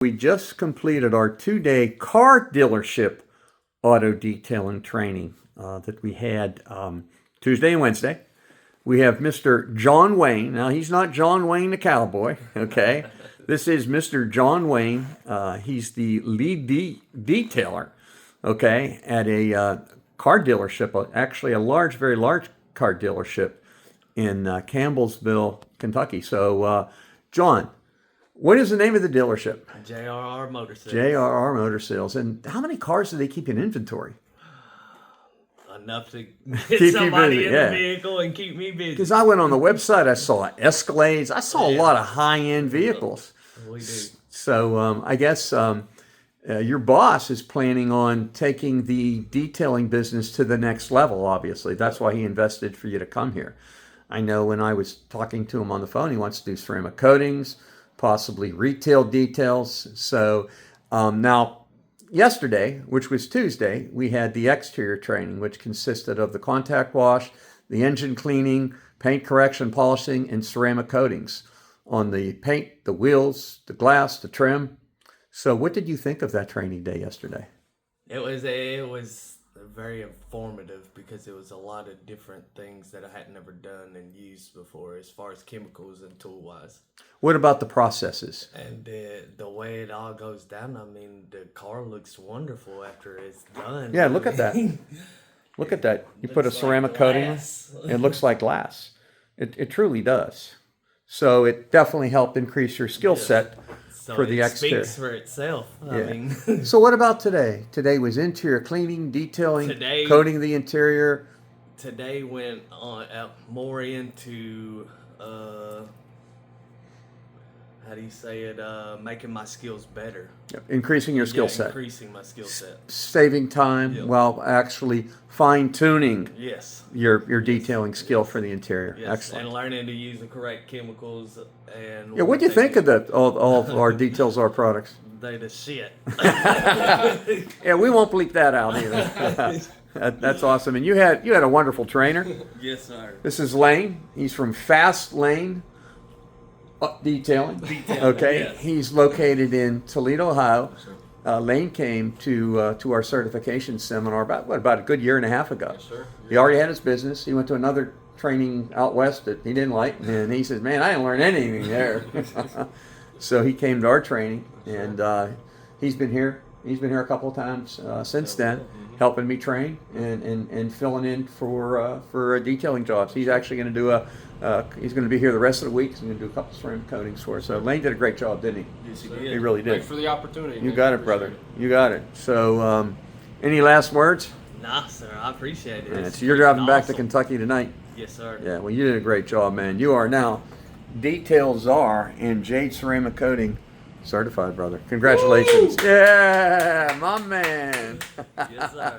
We just completed our 2-day car dealership auto detailing training that we had Tuesday and Wednesday. We have Mr. John Wayne. Now, he's not John Wayne the cowboy, okay? This is Mr. John Wayne. He's the lead detailer, okay, at a car dealership, actually a very large car dealership in Campbellsville, Kentucky. So, John, what is the name of the dealership? JRR Motor Sales. JRR Motor Sales. And how many cars do they keep in inventory? Enough to Keep get you somebody busy, in yeah. the vehicle and keep me busy. Because I went on the website, I saw Escalades, I saw a lot of high-end vehicles. We do. So I guess your boss is planning on taking the detailing business to the next level, obviously. That's why he invested for you to come here. I know when I was talking to him on the phone, he wants to do ceramic coatings, possibly retail details. So now, yesterday, which was Tuesday, we had the exterior training, which consisted of the contact wash, the engine cleaning, paint correction, polishing, and ceramic coatings on the paint, the wheels, the glass, the trim. So what did you think of that training day yesterday? It was very informative because it was a lot of different things that I had never done and used before as far as chemicals and tool wise. What about the processes? And the way it all goes down, I mean, the car looks wonderful after it's done. Yeah, look at that. Look at that. You put a Looks like ceramic coating on glass. it. It looks like glass. It truly does. So it definitely helped increase your skill set So for the it exterior. speaks for itself. I Yeah. mean, So what about today? Today was interior cleaning, detailing, Today- coating the interior. today went on more into how do you say it? Making my skills better. Increasing your skill Yeah, set. increasing my skill set. Saving time Yep. while actually fine-tuning Yes. your detailing skill for the interior. Yes. Excellent. And learning to use the correct chemicals and. Yeah, what do you think of all of our Details R products? They the shit. Yeah, we won't bleep that out either. That's awesome. And you had a wonderful trainer. Yes, sir. This is Lane. He's from Fast Lane Detailing. Okay, yes. he's located in Toledo, Ohio. Lane came to our certification seminar about a good year and a half ago. Yes, sir. He already had his business. He went to another training out west that he didn't like, and he says, "Man, I didn't learn anything there." So he came to our training, and he's been here. He's been here a couple of times since then, helping me train and filling in for detailing jobs. He's actually going to do he's going to be here the rest of the week. He's going to do a couple of ceramic coatings for us. So Lane did a great job, didn't he? Yes, you He did. really did. Thanks for the opportunity. You man. got it, Appreciate brother. You got it. So, any last words? Nah, sir. I appreciate it. Yeah, It's so you're driving back to awesome. Kentucky tonight. Yes, sir. Yeah, well, you did a great job, man. You are now Detail Czar and Jade Ceramic Coating certified, brother. Congratulations. Yeah, my man. Yes, sir.